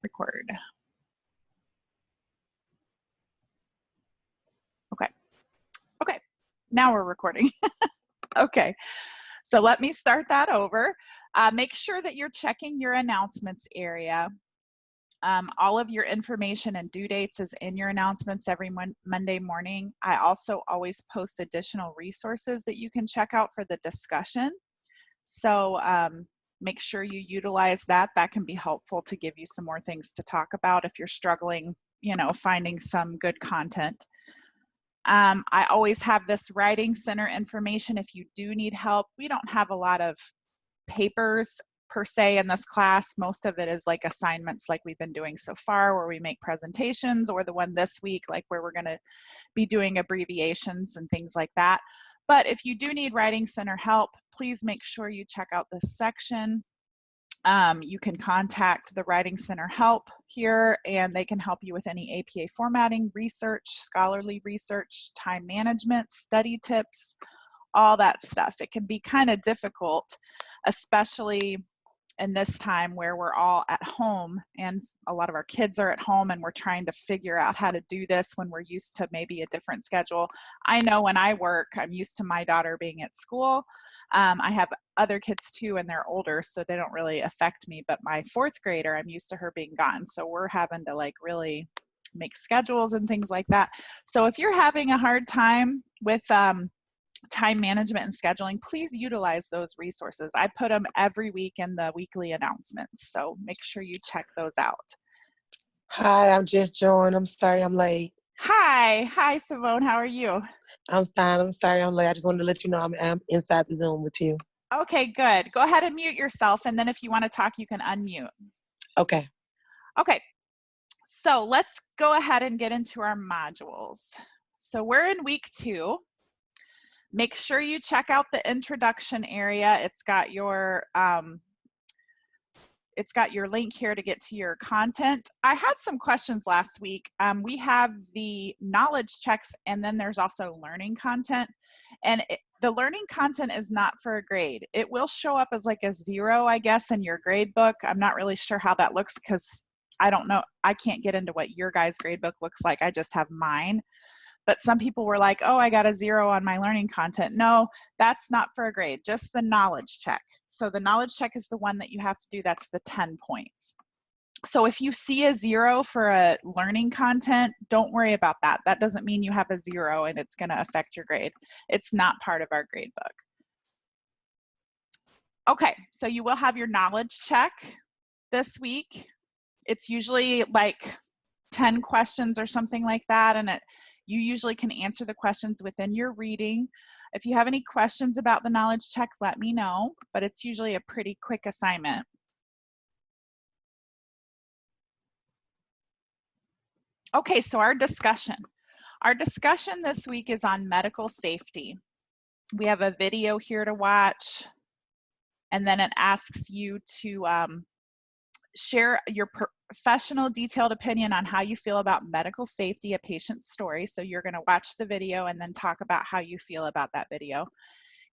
record. Okay, now we're recording. Okay, so let me start that over. Make sure that you're checking your announcements area. All of your information and due dates is in your announcements every Monday morning. I also always post additional resources that you can check out for the discussion. So make sure you utilize that. That can be helpful to give you some more things to talk about if you're struggling, finding some good content. I always have this writing center information if you do need help. We don't have a lot of papers per se in this class. Most of it is like assignments like we've been doing so far, where we make presentations, or the one this week like where we're going to be doing abbreviations and things like that. But if you do need writing center help, please make sure you check out this section. You can contact the Writing Center help here, and they can help you with any APA formatting, research, scholarly research, time management, study tips, all that stuff. It can be kind of difficult, especially in this time where we're all at home and a lot of our kids are at home, and we're trying to figure out how to do this when we're used to maybe a different schedule. I know when I work, I'm used to my daughter being at school. I have other kids too, and they're older, so they don't really affect me, but my fourth grader, I'm used to her being gone. So we're having to like really make schedules and things like that. So if you're having a hard time with time management and scheduling, please utilize those resources. I put them every week in the weekly announcements, so make sure you check those out. Hi, I'm just joined. I'm sorry I'm late. Hi, Simone. How are you? I'm fine. I'm sorry I'm late. I just wanted to let you know I'm inside the Zoom with you. Okay, good. Go ahead and mute yourself, and then if you want to talk, you can unmute. Okay. Okay, so let's go ahead and get into our modules. So we're in week 2. Make sure you check out the introduction area. It's got your link here to get to your content. I had some questions last week. We have the knowledge checks, and then there's also learning content. And the learning content is not for a grade. It will show up as like a 0, I guess, in your grade book. I'm not really sure how that looks because I don't know. I can't get into what your guys' grade book looks like. I just have mine. But some people were like, oh, I got a 0 on my learning content. No, that's not for a grade, just the knowledge check. So the knowledge check is the one that you have to do. That's the 10 points. So if you see a 0 for a learning content, don't worry about that. That doesn't mean you have a 0 and it's going to affect your grade. It's not part of our grade book. Okay, so you will have your knowledge check this week. It's usually like 10 questions or something like that, and you usually can answer the questions within your reading. If you have any questions about the knowledge check, let me know, but it's usually a pretty quick assignment. Okay, so our discussion. Our discussion this week is on medical safety. We have a video here to watch, and then it asks you to share your professional detailed opinion on how you feel about medical safety, a patient's story. So you're going to watch the video and then talk about how you feel about that video.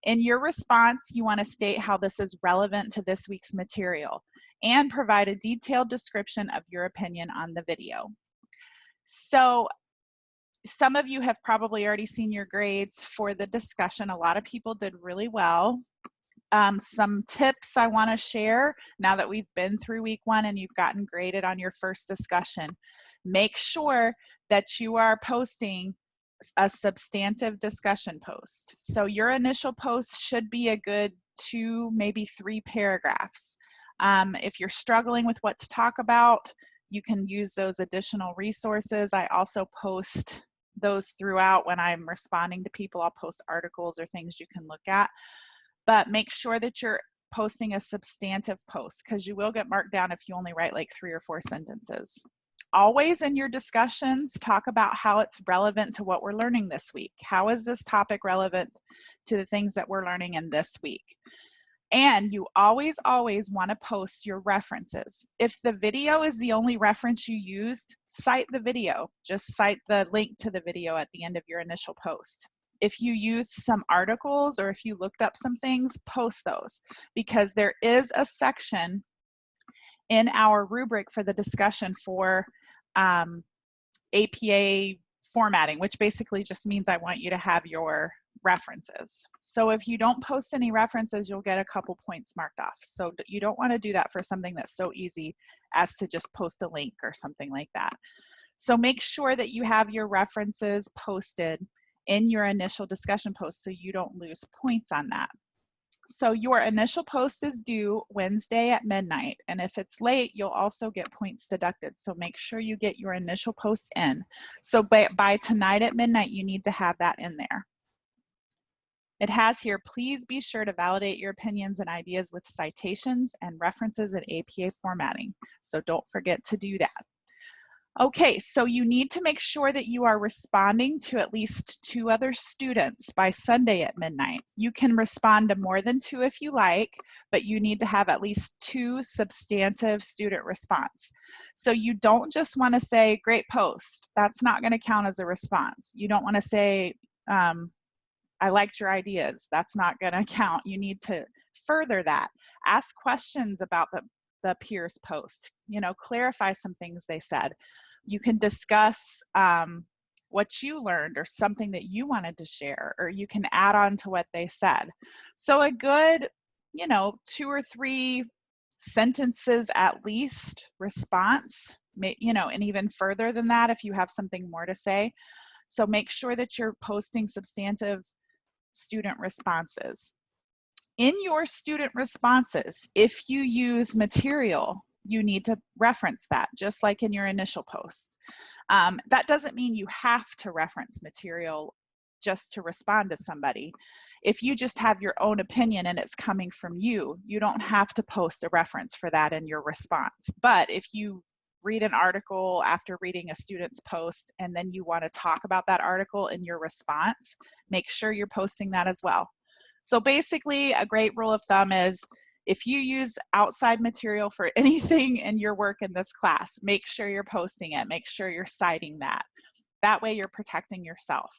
In your response, you want to state how this is relevant to this week's material and provide a detailed description of your opinion on the video. So some of you have probably already seen your grades for the discussion. A lot of people did really well. Some tips I want to share now that we've been through week 1 and you've gotten graded on your first discussion. Make sure that you are posting a substantive discussion post. So your initial post should be a good 2, maybe 3 paragraphs. If you're struggling with what to talk about, you can use those additional resources. I also post those throughout when I'm responding to people. I'll post articles or things you can look at. But make sure that you're posting a substantive post, because you will get marked down if you only write like 3 or 4 sentences. Always in your discussions, talk about how it's relevant to what we're learning this week. How is this topic relevant to the things that we're learning in this week? And you always want to post your references. If the video is the only reference you used, cite the video. Just cite the link to the video at the end of your initial post. If you used some articles or if you looked up some things, post those, because there is a section in our rubric for the discussion for APA formatting, which basically just means I want you to have your references. So if you don't post any references, you'll get a couple points marked off. So you don't want to do that for something that's so easy as to just post a link or something like that. So make sure that you have your references posted in your initial discussion post so you don't lose points on that. So your initial post is due Wednesday at midnight, and if it's late, you'll also get points deducted. So make sure you get your initial post in. So by tonight at midnight, you need to have that in there. It has here, please be sure to validate your opinions and ideas with citations and references in APA formatting. So don't forget to do that. Okay, so you need to make sure that you are responding to at least 2 other students by Sunday at midnight. You can respond to more than 2 if you like, but you need to have at least 2 substantive student response. So you don't just want to say, great post. That's not going to count as a response. You don't want to say, I liked your ideas. That's not going to count. You need to further that. Ask questions about the peers post, you know, clarify some things they said. You can discuss what you learned or something that you wanted to share, or you can add on to what they said. So a good, you know, 2 or 3 sentences at least response, you know, and even further than that if you have something more to say. So make sure that you're posting substantive student responses. In your student responses, if you use material, you need to reference that, just like in your initial post. That doesn't mean you have to reference material just to respond to somebody. If you just have your own opinion and it's coming from you, you don't have to post a reference for that in your response. But if you read an article after reading a student's post and then you want to talk about that article in your response, make sure you're posting that as well. So basically, a great rule of thumb is if you use outside material for anything in your work in this class, make sure you're posting it, make sure you're citing that. That way you're protecting yourself.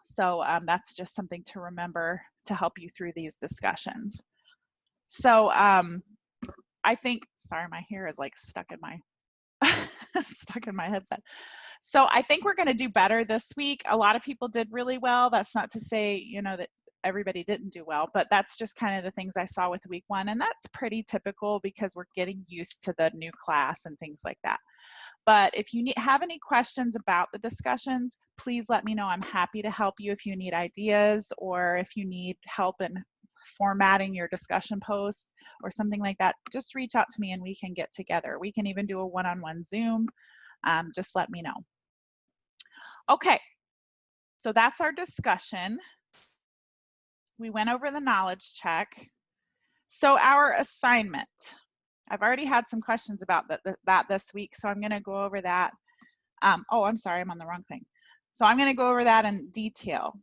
So that's just something to remember to help you through these discussions. So I think, sorry, my hair is like stuck in my stuck in my headset. So I think we're going to do better this week. A lot of people did really well. That's not to say, you know, that everybody didn't do well, but that's just kind of the things I saw with week 1. And that's pretty typical because we're getting used to the new class and things like that. But if you have any questions about the discussions, please let me know. I'm happy to help you if you need ideas or if you need help in formatting your discussion posts or something like that. Just reach out to me and we can get together. We can even do a one-on-one Zoom. Just let me know. Okay, so that's our discussion. We went over the knowledge check. So our assignment. I've already had some questions about that this week, so I'm going to go over that. Oh, I'm sorry, I'm on the wrong thing. So I'm going to go over that in detail.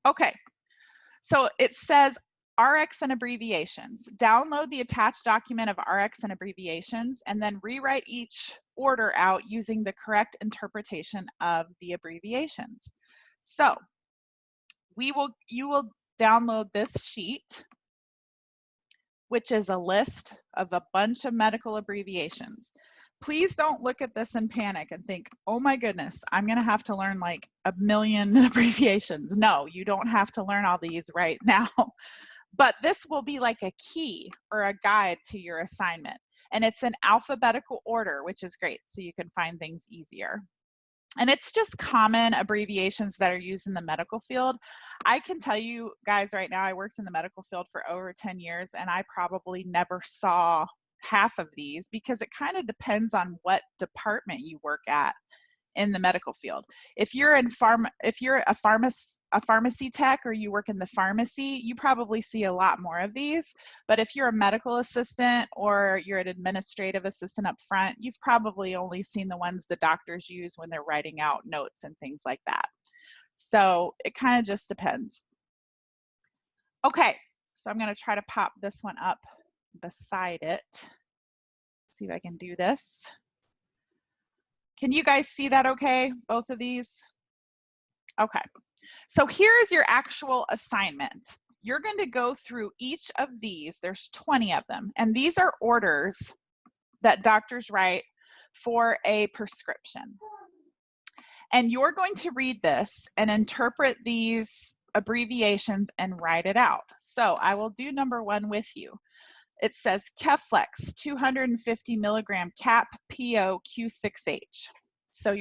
Okay, so it says RX and abbreviations. Download the attached document of RX and abbreviations and then rewrite each order out using the correct interpretation of the abbreviations. So you will download this sheet, which is a list of a bunch of medical abbreviations. Please don't look at this and panic and think, oh my goodness, I'm gonna have to learn like 1 million abbreviations. No, you don't have to learn all these right now. But this will be like a key or a guide to your assignment. And it's in alphabetical order, which is great, so you can find things easier. And it's just common abbreviations that are used in the medical field. I can tell you guys right now, I worked in the medical field for over 10 years and I probably never saw half of these because it kind of depends on what department you work at in the medical field. If you're in a pharmacy tech or you work in the pharmacy, you probably see a lot more of these. But if you're a medical assistant or you're an administrative assistant up front, you've probably only seen the ones the doctors use when they're writing out notes and things like that. So it kind of just depends. Okay, so I'm going to try to pop this one up beside it. See if I can do this. Can you guys see that okay, both of these? Okay, so here is your actual assignment. you're going to go through each of these. There's 20 of them, and these are orders that doctors write for a prescription. And you're going to read this and interpret these abbreviations and write it out. So I will do number 1 with you. It says Keflex 250 milligram cap PO Q6H. So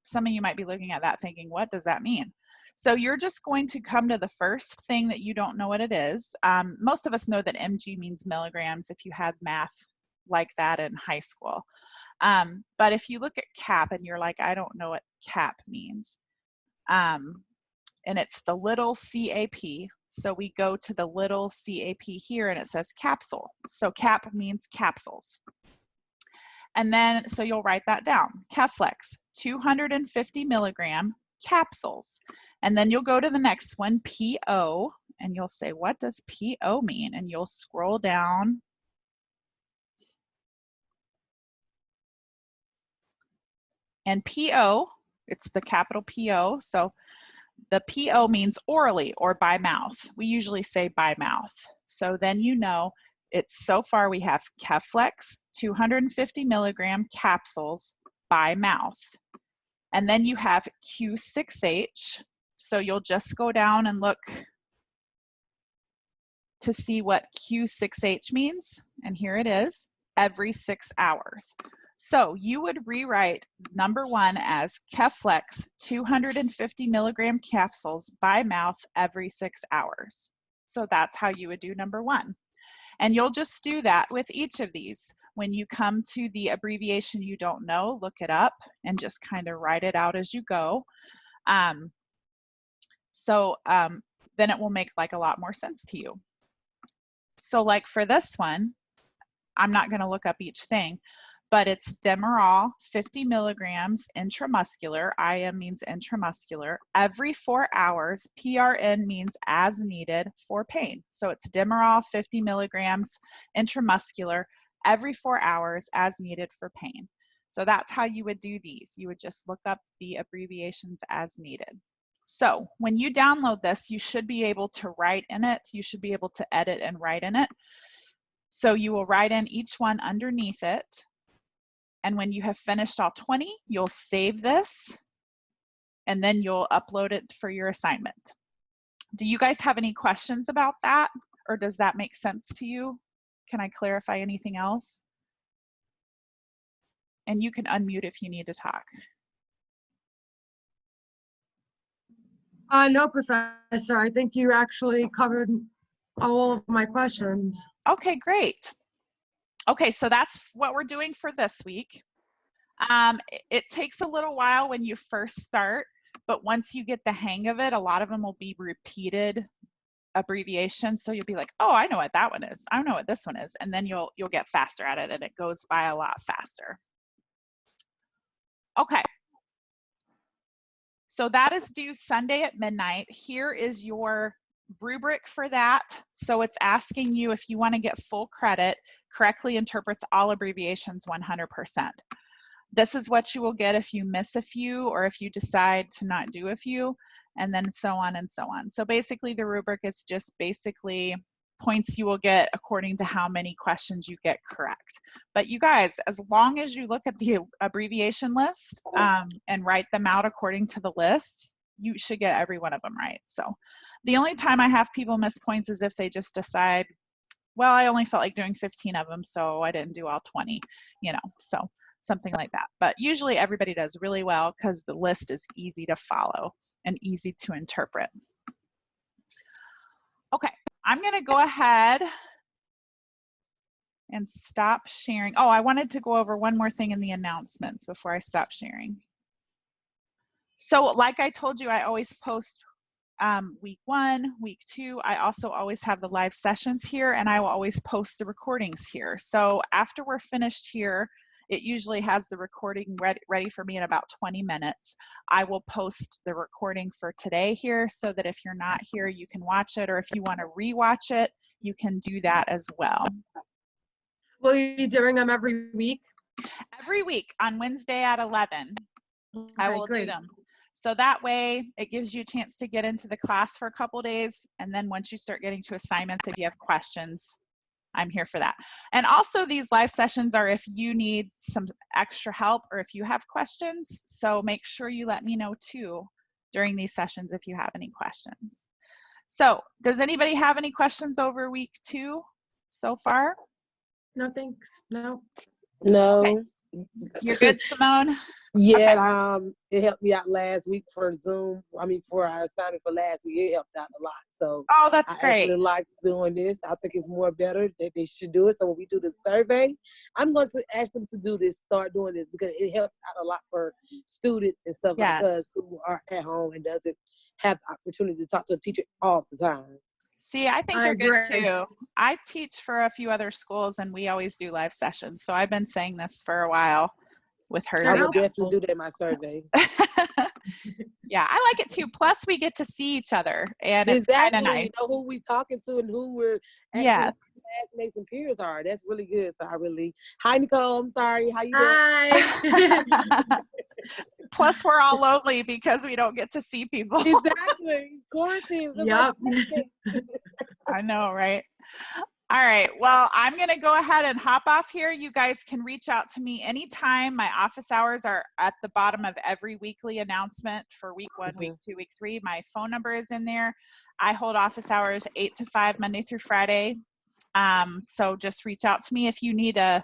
some of you might be looking at that thinking, what does that mean? So you're just going to come to the first thing that you don't know what it is. Most of us know that mg means milligrams if you had math like that in high school. But if you look at cap and you're like, I don't know what cap means. And it's the little CAP. So we go to the little CAP here and it says capsule. So cap means capsules. And then, so you'll write that down. Keflex, 250 milligram capsules. And then you'll go to the next one, PO, and you'll say, what does PO mean? And you'll scroll down. And PO, it's the capital PO. So the PO means orally or by mouth. We usually say by mouth. So then you know it's so far we have Keflex 250 milligram capsules by mouth. And then you have Q6H. So you'll just go down and look to see what Q6H means. And here it is, every 6 hours. So you would rewrite number 1 as Keflex 250 milligram capsules by mouth every 6 hours. So that's how you would do number 1. And you'll just do that with each of these. When you come to the abbreviation you don't know, look it up and just kind of write it out as you go. Then it will make like a lot more sense to you. So like for this one, I'm not going to look up each thing, but it's Demerol 50 milligrams intramuscular, IM means intramuscular, every 4 hours, PRN means as needed for pain. So it's Demerol 50 milligrams intramuscular, every 4 hours as needed for pain. So that's how you would do these. You would just look up the abbreviations as needed. So when you download this, you should be able to write in it. You should be able to edit and write in it. So you will write in each one underneath it. And when you have finished all 20, you'll save this and then you'll upload it for your assignment. Do you guys have any questions about that? Or does that make sense to you? Can I clarify anything else? And you can unmute if you need to talk. No, Professor. I think you actually covered all of my questions. Okay, great. Okay, so that's what we're doing for this week. It takes a little while when you first start, but once you get the hang of it, a lot of them will be repeated abbreviations. So you'll be like, oh, I know what that one is. I know what this one is. And then you'll get faster at it and it goes by a lot faster. Okay. So that is due Sunday at midnight. Here is your rubric for that. So it's asking you if you want to get full credit, correctly interprets all abbreviations 100%. This is what you will get if you miss a few or if you decide to not do a few, and then so on and so on. So basically the rubric is just basically points you will get according to how many questions you get correct. But you guys, as long as you look at the abbreviation list and write them out according to the list, you should get every one of them right. So the only time I have people miss points is if they just decide, well, I only felt like doing 15 of them, so I didn't do all 20, you know, so something like that. But usually everybody does really well because the list is easy to follow and easy to interpret. Okay, I'm going to go ahead and stop sharing. Oh, I wanted to go over one more thing in the announcements before I stop sharing. So like I told you, I always post week 1, week 2. I also always have the live sessions here, and I will always post the recordings here. So after we're finished here, it usually has the recording ready for me in about 20 minutes. I will post the recording for today here so that if you're not here, you can watch it, or if you want to rewatch it, you can do that as well. Will you be doing them every week? Every week on Wednesday at 11. Okay, I will great. do them. So that way it gives you a chance to get into the class for a couple days. And then once you start getting to assignments, if you have questions, I'm here for that. And also these live sessions are if you need some extra help or if you have questions. So make sure you let me know too during these sessions if you have any questions. So does anybody have any questions over week 2 so far? No, thanks. No. No. Okay. You're good, Simone? Yeah, Okay. it helped me out last week for Zoom. I mean, for our assignment for last week, it helped out a lot. So Oh, that's I great. actually like doing this. I think it's more better that they should do it. So when we do the survey, I'm going to ask them to do this, start doing this, because it helps out a lot for students and stuff like Yes. us who are at home and doesn't have the opportunity to talk to a teacher all the time. See, I think I they're good agree. too. I teach for a few other schools and we always do live sessions. So I've been saying this for a while with her. I They're would definitely helpful. do that in my survey. Yeah, I like it too. Plus we get to see each other and it's kind of Exactly. nice. You know who we talking to and who we're Yeah. actually classmates and peers are. That's really good. So I really, hi Nicole, I'm sorry. How you doing? Hi. Plus we're all lonely because we don't get to see people. Exactly. Quarantine. Yep. I know, right? All right, well, I'm gonna go ahead and hop off here. You guys can reach out to me anytime. My office hours are at the bottom of every weekly announcement for week 1, week 2, week 3. My phone number is in there. I hold office hours 8 to 5, Monday through Friday. So just reach out to me if you need to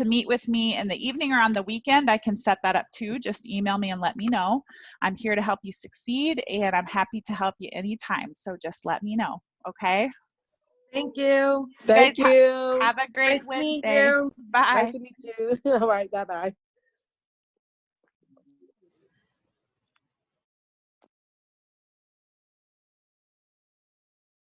meet with me in the evening or on the weekend. I can set that up too. Just email me and let me know. I'm here to help you succeed and I'm happy to help you anytime. So just let me know, okay? Thank you. You guys Thank you. have a great Nice to meet Wednesday. you. Bye. Nice to meet you. All right. Bye-bye.